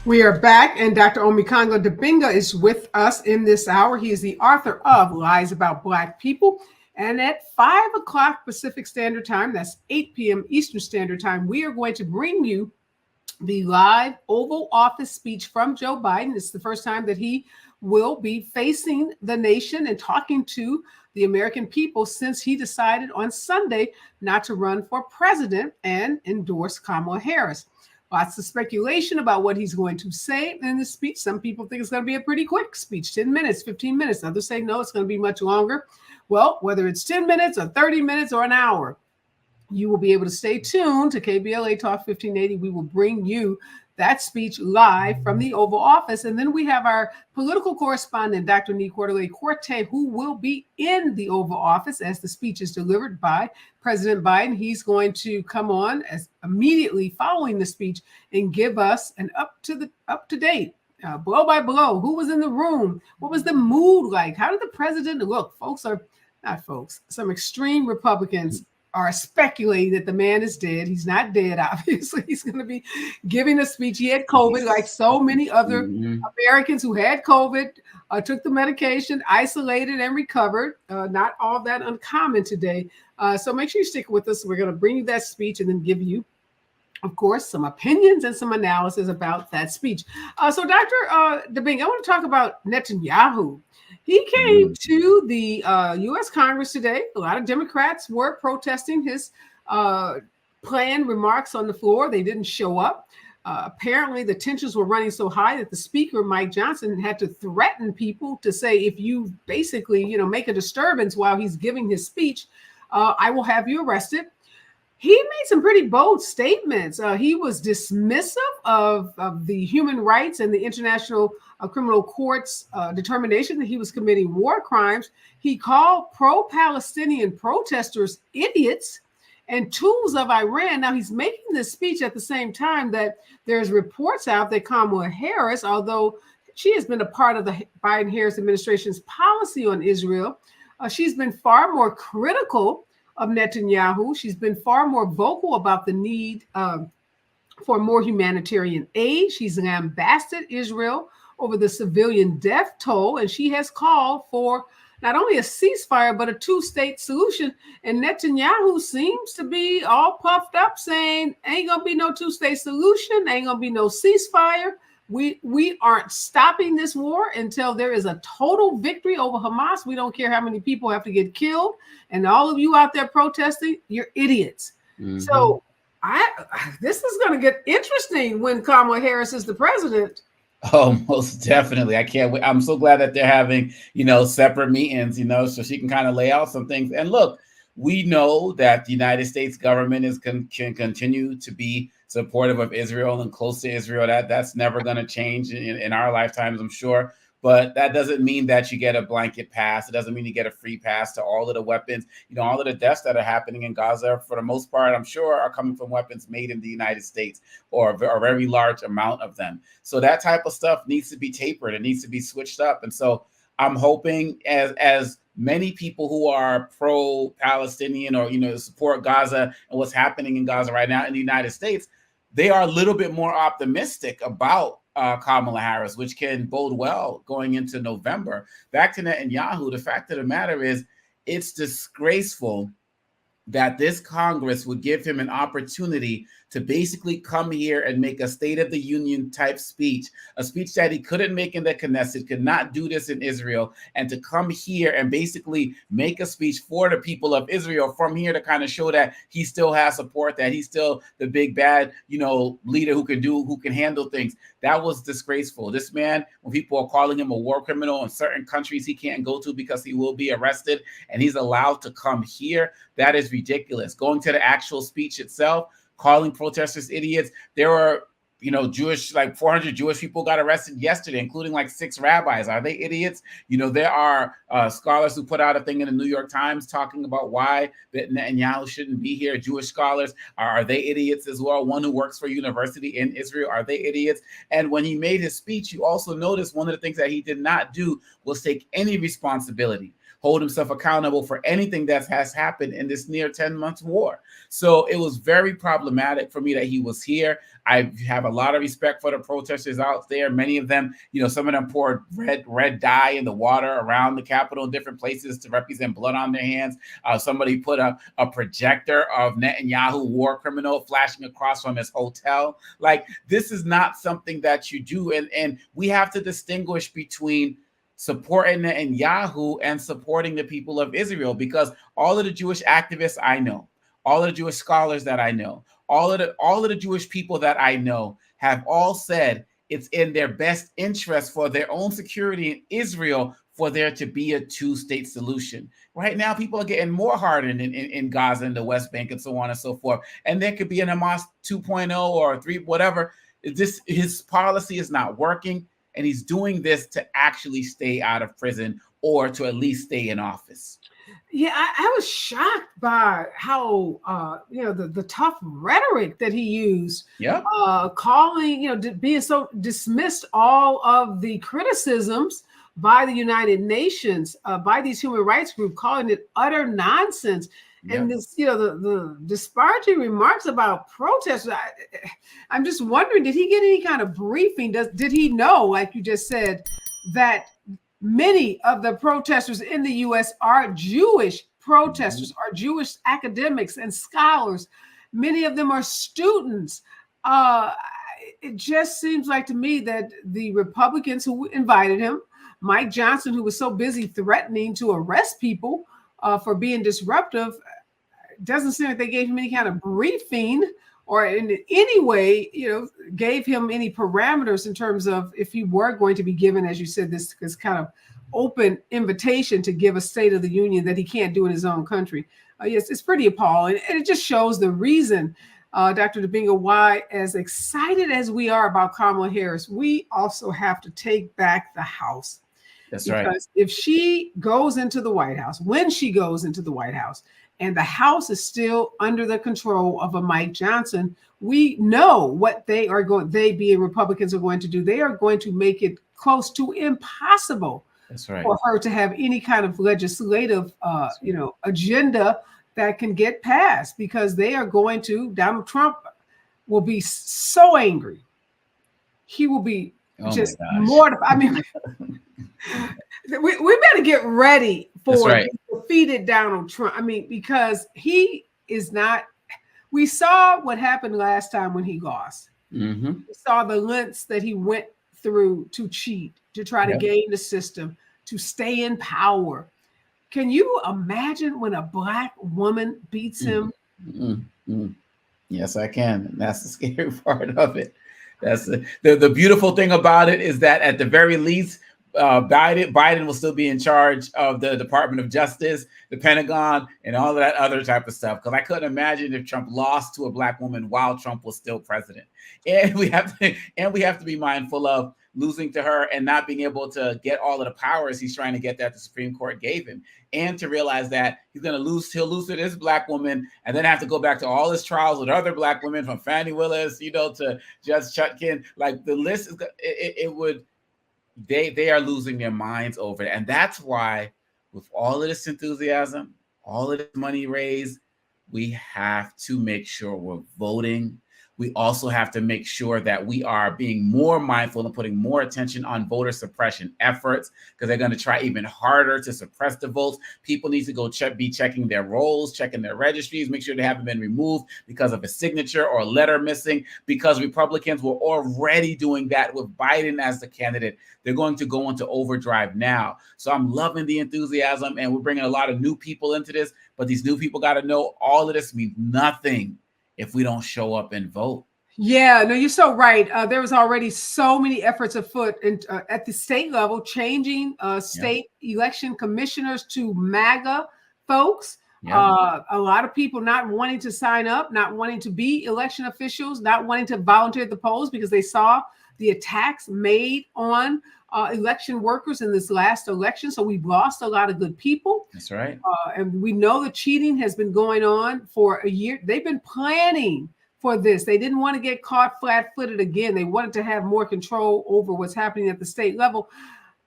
We are back, and Dr. Omékongo Dibinga is with us in this hour. He is the author of Lies About Black People. And at 5 o'clock Pacific Standard Time, that's 8 p.m. Eastern Standard Time, we are going to bring you the live Oval Office speech from Joe Biden. It's the first time that he will be facing the nation and talking to the American people since he decided on Sunday not to run for president and endorse Kamala Harris. Lots of speculation about what he's going to say in the speech. Some people think it's going to be a pretty quick speech, 10 minutes, 15 minutes. Others say, no, it's going to be much longer. Well, whether it's 10 minutes or 30 minutes or an hour, you will be able to stay tuned to KBLA Talk 1580. We will bring you that speech live from the Oval Office. And then we have our political correspondent, Dr. Nikki Giovanni, who will be in the Oval Office as the speech is delivered by President Biden. He's going to come on as immediately following the speech and give us an up to date, blow by blow. Who was in the room? What was the mood like? How did the president look? Some extreme Republicans are speculating that the man is dead. He's not dead, obviously. He's going to be giving a speech. He had COVID, like so many other Americans who had COVID, took the medication, isolated, and recovered. Not all that uncommon today. So make sure you stick with us. We're going to bring you that speech and then give you, of course, some opinions and some analysis about that speech. So Dr. Dibinga, I want to talk about Netanyahu. He came to the U.S. Congress today. A lot of Democrats were protesting his planned remarks on the floor. They didn't show up. Apparently, the tensions were running so high that the speaker, Mike Johnson, had to threaten people to say, if you basically, make a disturbance while he's giving his speech, I will have you arrested. He made some pretty bold statements. He was dismissive of the human rights and the International Criminal Court's determination that he was committing war crimes. He called pro-Palestinian protesters idiots and tools of Iran. Now, he's making this speech at the same time that there's reports out that Kamala Harris, although she has been a part of the Biden-Harris administration's policy on Israel, she's been far more critical of Netanyahu. She's been far more vocal about the need for more humanitarian aid. She's lambasted Israel over the civilian death toll, and she has called for not only a ceasefire, but a two-state solution. And Netanyahu seems to be all puffed up saying, ain't gonna be no two-state solution, ain't gonna be no ceasefire. We aren't stopping this war until there is a total victory over Hamas. We don't care how many people have to get killed. And all of you out there protesting, you're idiots. So this is going to get interesting when Kamala Harris is the president. Oh, most definitely. I can't wait. I'm so glad that they're having, separate meetings, so she can kind of lay out some things. And look, we know that the United States government can continue to be supportive of Israel and close to Israel. That's never going to change in our lifetimes, I'm sure. But that doesn't mean that you get a blanket pass. It doesn't mean you get a free pass to all of the weapons. All of the deaths that are happening in Gaza, for the most part, I'm sure, are coming from weapons made in the United States, or a very large amount of them. So that type of stuff needs to be tapered. It needs to be switched up. And so I'm hoping as many people who are pro-Palestinian or, support Gaza and what's happening in Gaza right now in the United States, they are a little bit more optimistic about Kamala Harris, which can bode well going into November. Back to Netanyahu, the fact of the matter is it's disgraceful that this Congress would give him an opportunity to basically come here and make a State of the Union type speech, a speech that he couldn't make in the Knesset, could not do this in Israel, and to come here and basically make a speech for the people of Israel from here to kind of show that he still has support, that he's still the big bad, leader who can handle things. That was disgraceful. This man, when people are calling him a war criminal in certain countries he can't go to because he will be arrested, and he's allowed to come here, that is ridiculous. Going to the actual speech itself, calling protesters idiots. There were, 400 Jewish people got arrested yesterday, including 6 rabbis. Are they idiots? There are scholars who put out a thing in the New York Times talking about why Netanyahu shouldn't be here. Jewish scholars, are they idiots as well? One who works for a university in Israel, are they idiots? And when he made his speech, you also notice one of the things that he did not do was take any responsibility hold himself accountable for anything that has happened in this near 10-month war. So it was very problematic for me that he was here. I have a lot of respect for the protesters out there. Many of them, some of them poured red dye in the water around the Capitol in different places to represent blood on their hands. Somebody put a projector of Netanyahu, war criminal, flashing across from his hotel. Like, this is not something that you do. And we have to distinguish between supporting Netanyahu and supporting the people of Israel, because all of the Jewish activists I know, all of the Jewish scholars that I know, all of the Jewish people that I know have all said it's in their best interest for their own security in Israel for there to be a two-state solution. Right now, people are getting more hardened in Gaza and the West Bank and so on and so forth. And there could be an Hamas 2.0 or 3, whatever. His policy is not working, and he's doing this to actually stay out of prison or to at least stay in office. Yeah, I was shocked by how the tough rhetoric that he used. Yeah, calling, being so dismissed all of the criticisms by the United Nations, by these human rights groups, calling it utter nonsense. Yep. And this, the disparaging remarks about protesters. I'm just wondering, did he get any kind of briefing? Did he know, like you just said, that many of the protesters in the U.S. are Jewish protesters, are Jewish academics and scholars. Many of them are students. It just seems like to me that the Republicans who invited him, Mike Johnson, who was so busy threatening to arrest people for being disruptive, doesn't seem like they gave him any kind of briefing or in any way, gave him any parameters in terms of if he were going to be given, as you said, this kind of open invitation to give a State of the Union that he can't do in his own country. Yes, it's pretty appalling. And it just shows the reason, Dr. Dibinga, why, as excited as we are about Kamala Harris, we also have to take back the House. That's right. Because if she goes into the White House, when she goes into the White House, and the House is still under the control of a Mike Johnson, we know what they being Republicans are going to do. They are going to make it close to impossible. That's right. For her to have any kind of legislative, agenda that can get passed, because Donald Trump will be so angry. He will be just mortified. I mean, we better get ready for defeated Donald Trump. I mean, because he is not. We saw what happened last time when he lost. Mm-hmm. We saw the lengths that he went through to cheat, to try to game the system, to stay in power. Can you imagine when a Black woman beats him? Mm-hmm. Yes, I can. And that's the scary part of it. That's the beautiful thing about it is that at the very least, Biden will still be in charge of the Department of Justice, the Pentagon, and all of that other type of stuff. Because I couldn't imagine if Trump lost to a Black woman while Trump was still president. And we have to be mindful of losing to her and not being able to get all of the powers he's trying to get that the Supreme Court gave him, and to realize that he'll lose to this Black woman and then have to go back to all his trials with other Black women, from Fannie Willis, to Judge Chutkin. Like, the list is they are losing their minds over it. And that's why, with all of this enthusiasm, all of this money raised, we have to make sure we're voting. We also have to make sure that we are being more mindful and putting more attention on voter suppression efforts, because they're going to try even harder to suppress the votes. People need to go be checking their rolls, checking their registries, make sure they haven't been removed because of a signature or a letter missing, because Republicans were already doing that with Biden as the candidate. They're going to go into overdrive now. So I'm loving the enthusiasm, and we're bringing a lot of new people into this, but these new people got to know all of this means nothing if we don't show up and vote. Yeah, no, you're so right. There was already so many efforts afoot at the state level, changing state election commissioners to MAGA folks. A lot of people not wanting to sign up, not wanting to be election officials, not wanting to volunteer at the polls because they saw the attacks made on election workers in this last election. So we've lost a lot of good people. That's right. And we know the cheating has been going on for a year. They've been planning for this. They didn't want to get caught flat-footed again. They wanted to have more control over what's happening at the state level.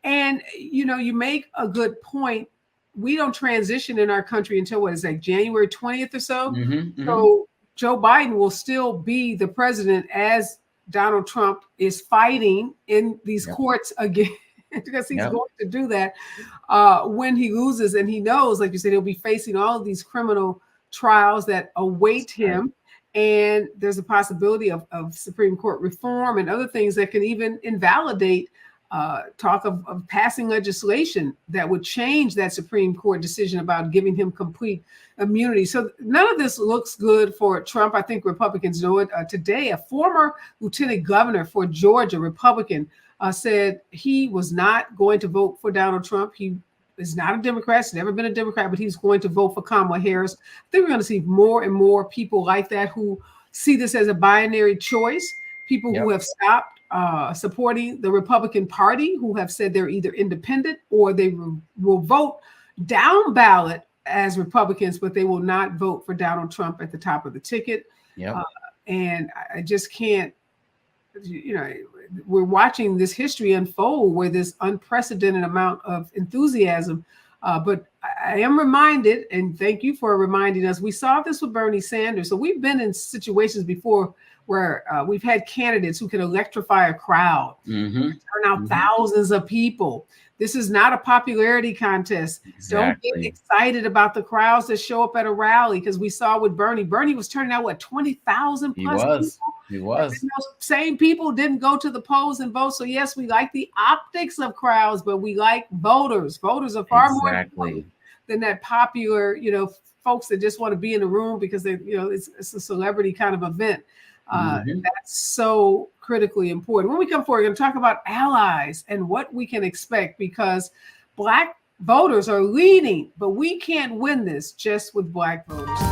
And, you make a good point we don't transition in our country until what is that, January 20th or so. Mm-hmm. So Joe Biden will still be the president as Donald Trump is fighting in these courts again, because he's going to do that when he loses. And he knows, like you said, he'll be facing all of these criminal trials that await him. And there's a possibility of Supreme Court reform and other things that can even invalidate talk of passing legislation that would change that Supreme Court decision about giving him complete immunity. So none of this looks good for Trump. I think Republicans know it. Today, a former lieutenant governor for Georgia, Republican, said he was not going to vote for Donald Trump. He is not a Democrat, he's never been a Democrat, but he's going to vote for Kamala Harris. I think we're going to see more and more people like that who see this as a binary choice. People who have stopped supporting the Republican Party, who have said they're either independent or they will vote down ballot as Republicans, but they will not vote for Donald Trump at the top of the ticket. And I just can't, we're watching this history unfold where this unprecedented amount of enthusiasm. But I am reminded, and thank you for reminding us, we saw this with Bernie Sanders. So we've been in situations before where we've had candidates who can electrify a crowd, turn out thousands of people. This is not a popularity contest. Don't get excited about the crowds that show up at a rally, because we saw with Bernie. Bernie was turning out, 20,000 plus people? He was. And those same people didn't go to the polls and vote. So yes, we like the optics of crowds, but we like voters. Voters are far more important than that popular, folks that just want to be in the room because they, it's a celebrity kind of event. That's so critically important. When we come forward, we're going to talk about allies and what we can expect, because Black voters are leading, but we can't win this just with Black voters.